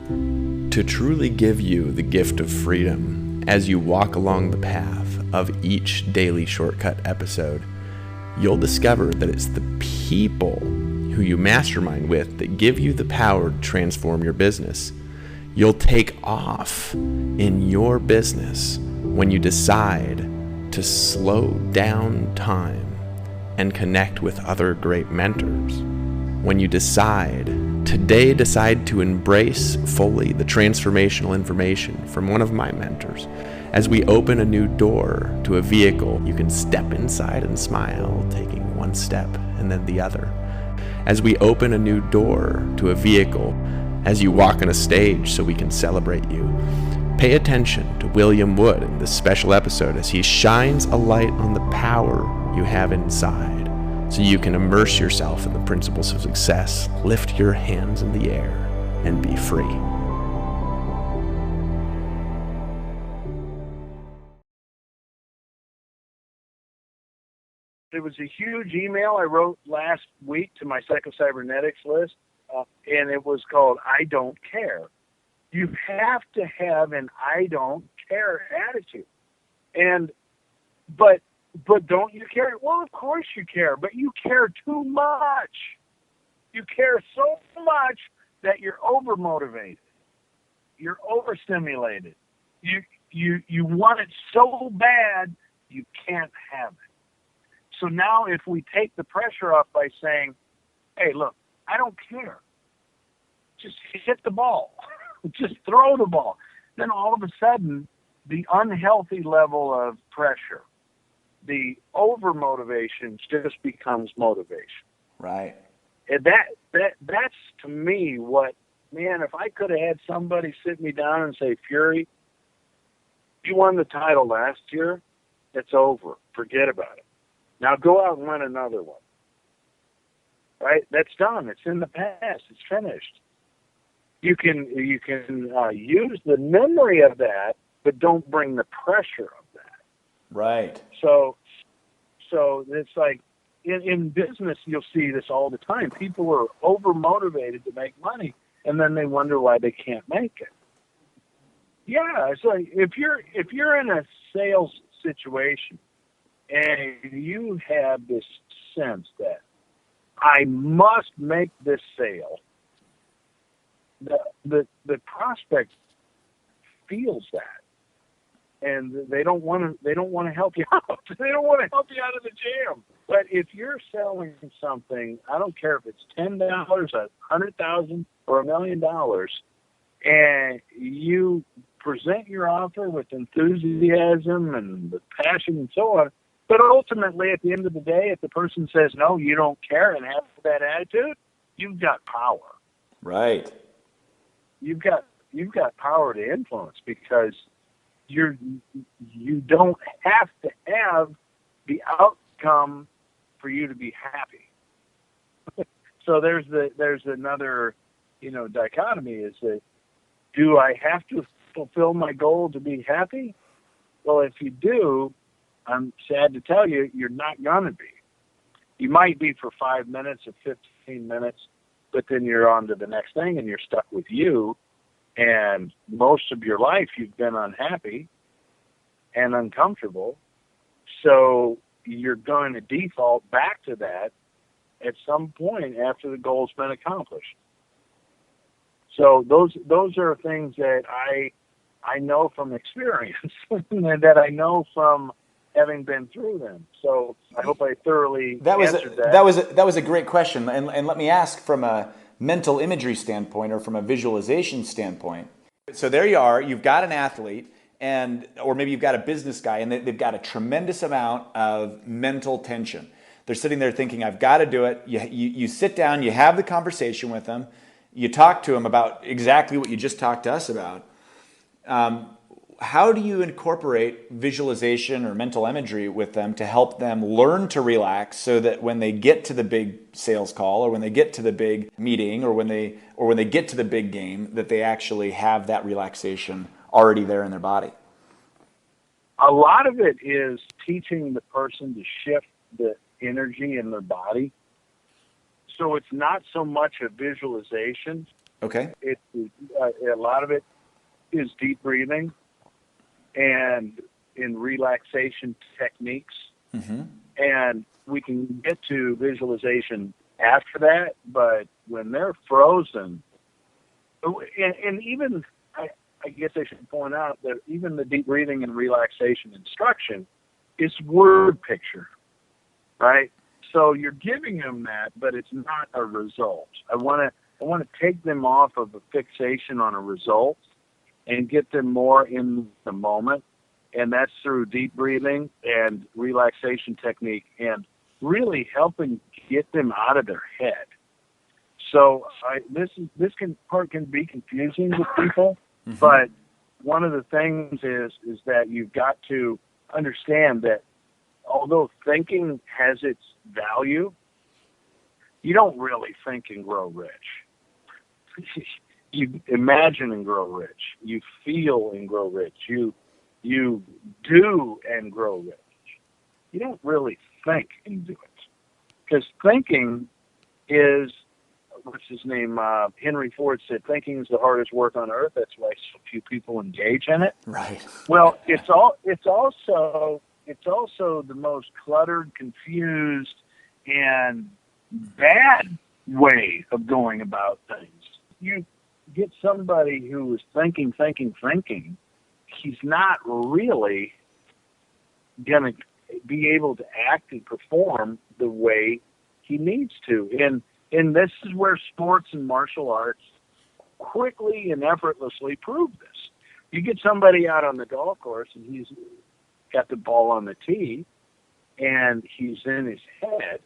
To truly give you the gift of freedom as you walk along the path of each daily shortcut episode, you'll discover that it's the people who you mastermind with that give you the power to transform your business. You'll take off in your business when you decide to slow down time and connect with other great mentors. When you decide to embrace fully the transformational information from one of my mentors, as we open a new door to a vehicle you can step inside and smile, taking one step and then the other. As we open a new door to a vehicle, as you walk on a stage so we can celebrate you. Pay attention to William Wood in this special episode as he shines a light on the power you have inside so you can immerse yourself in the principles of success, lift your hands in the air, and be free. It was a huge email I wrote last week to my Psycho-Cybernetics list, and it was called I Don't Care. You have to have an I don't care attitude. But don't you care? Well, of course you care, but you care too much. You care so much that you're overmotivated. You're overstimulated. You want it so bad, you can't have it. So now if we take the pressure off by saying, hey, look, I don't care. Just hit the ball. Just throw the ball. Then all of a sudden, the unhealthy level of pressure, the over-motivation just becomes motivation. Right. And that's to me what, man, if I could have had somebody sit me down and say, Fury, you won the title last year, it's over. Forget about it. Now go out and win another one. Right? That's done. It's in the past. It's finished. You can use the memory of that, but don't bring the pressure of that. Right. So it's like in business, you'll see this all the time. People are over motivated to make money, and then they wonder why they can't make it. Yeah, it's like if you're in a sales situation and you have this sense that I must make this sale, the prospect feels that, and they don't want to help you out. They don't want to help you out of the jam. But if you're selling something, I don't care if it's $10, $100,000, or $1 million, and you present your offer with enthusiasm and with passion and so on. But ultimately, at the end of the day, if the person says no, you don't care, and have that attitude, you've got power. Right. You've got power to influence because you don't have to have the outcome for you to be happy. So there's another dichotomy is that do I have to fulfill my goal to be happy? Well, if you do, I'm sad to tell you, you're not going to be. You might be for 5 minutes or 15 minutes, but then you're on to the next thing and you're stuck with you. And most of your life you've been unhappy and uncomfortable. So you're going to default back to that at some point after the goal's been accomplished. So those are things that I know from experience and that I know from having been through them. So I hope I thoroughly answered that. That was a great question. And let me ask from a mental imagery standpoint or from a visualization standpoint. So there you are, you've got an athlete or maybe you've got a business guy and they've got a tremendous amount of mental tension. They're sitting there thinking, I've got to do it. You sit down, you have the conversation with them, you talk to them about exactly what you just talked to us about. How do you incorporate visualization or mental imagery with them to help them learn to relax so that when they get to the big sales call or when they get to the big meeting or when they get to the big game, that they actually have that relaxation already there in their body? A lot of it is teaching the person to shift the energy in their body. So it's not so much a visualization Okay. A lot of it is deep breathing and in relaxation techniques. Mm-hmm. And we can get to visualization after that, but when they're frozen, and even, I guess I should point out that even the deep breathing and relaxation instruction is word picture, right? So you're giving them that, but it's not a result. I want to take them off of a fixation on a result and get them more in the moment. And that's through deep breathing and relaxation technique and really helping get them out of their head. So this part can be confusing with people, Mm-hmm. but one of the things is that you've got to understand that although thinking has its value, you don't really think and grow rich. You imagine and grow rich. You feel and grow rich. You do and grow rich. You don't really think and do it. Because thinking is, what's his name? Henry Ford said, thinking is the hardest work on earth. That's why so few people engage in it. Right. Well, it's also the most cluttered, confused, and bad way of going about things. You get somebody who is thinking, he's not really going to be able to act and perform the way he needs to. And this is where sports and martial arts quickly and effortlessly prove this. You get somebody out on the golf course and he's got the ball on the tee and he's in his head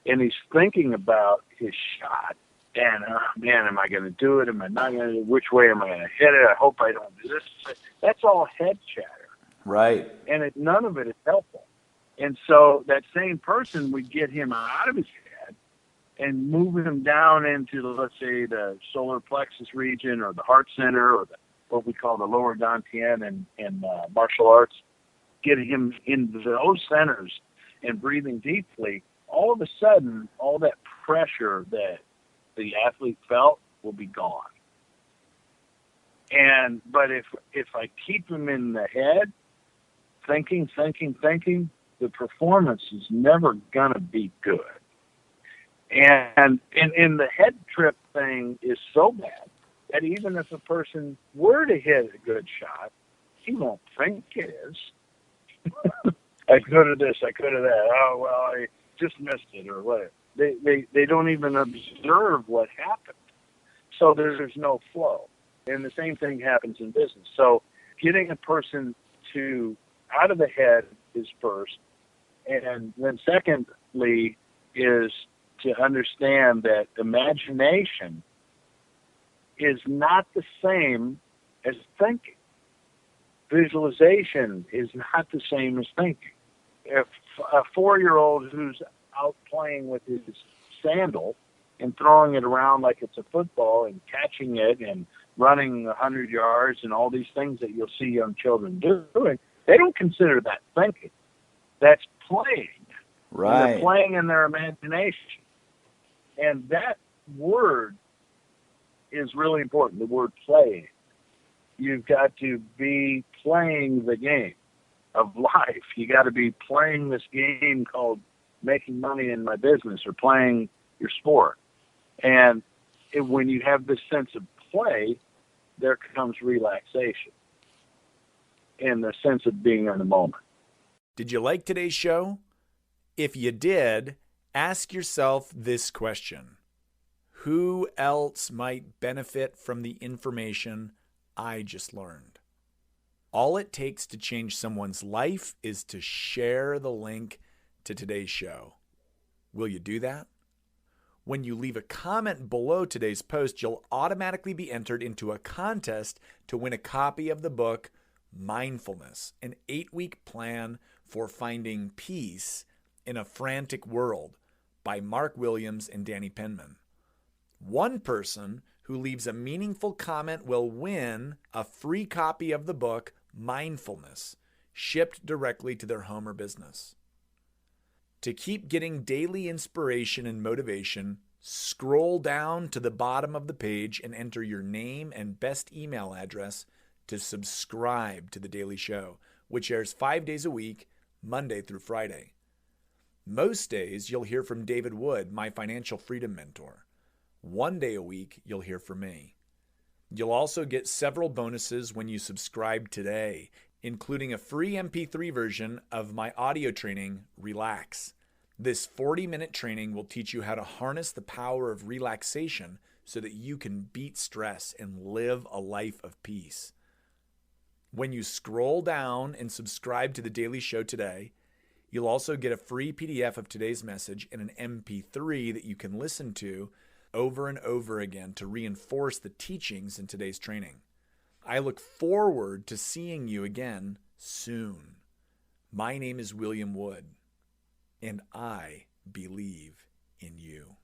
and he's thinking about his shot. And, man, am I going to do it? Am I not going to do it? Which way am I going to hit it? I hope I don't do this. That's all head chatter. Right. And none of it is helpful. And so that same person would get him out of his head and move him down into, let's say, the solar plexus region or the heart center or what we call the lower dantian in martial arts, get him into those centers and breathing deeply. All of a sudden, all that pressure that the athlete felt will be gone. But if I keep him in the head, thinking, the performance is never gonna be good. And the head trip thing is so bad that even if a person were to hit a good shot, he won't think it is. I could have this, I could have that. Oh, well, I just missed it or whatever. They don't even observe what happened. So there's no flow. And the same thing happens in business. So getting a person out of the head is first. And then secondly is to understand that imagination is not the same as thinking. Visualization is not the same as thinking. If a 4-year-old who's out playing with his sandal and throwing it around like it's a football and catching it and running 100 yards and all these things that you'll see young children doing, they don't consider that thinking. That's playing. Right. And they're playing in their imagination. And that word is really important, the word playing. You've got to be playing the game of life. You got to be playing this game called making money in my business or playing your sport. And when you have this sense of play, there comes relaxation and the sense of being in the moment. Did you like today's show? If you did, ask yourself this question. Who else might benefit from the information I just learned? All it takes to change someone's life is to share the link to today's show. Will you do that? When you leave a comment below today's post, you'll automatically be entered into a contest to win a copy of the book, Mindfulness, an 8-week plan for finding peace in a frantic world by Mark Williams and Danny Penman. One person who leaves a meaningful comment will win a free copy of the book, Mindfulness, shipped directly to their home or business. To keep getting daily inspiration and motivation, Scroll down to the bottom of the page and enter your name and best email address to subscribe to The Daily Show, which airs 5 days a week, Monday through Friday. Most days, you'll hear from David Wood, my financial freedom mentor. 1 day a week, you'll hear from me. You'll also get several bonuses when you subscribe today, including a free MP3 version of my audio training, Relax. This 40-minute training will teach you how to harness the power of relaxation so that you can beat stress and live a life of peace. When you scroll down and subscribe to The Daily Show today, you'll also get a free PDF of today's message and an MP3 that you can listen to over and over again to reinforce the teachings in today's training. I look forward to seeing you again soon. My name is William Wood, and I believe in you.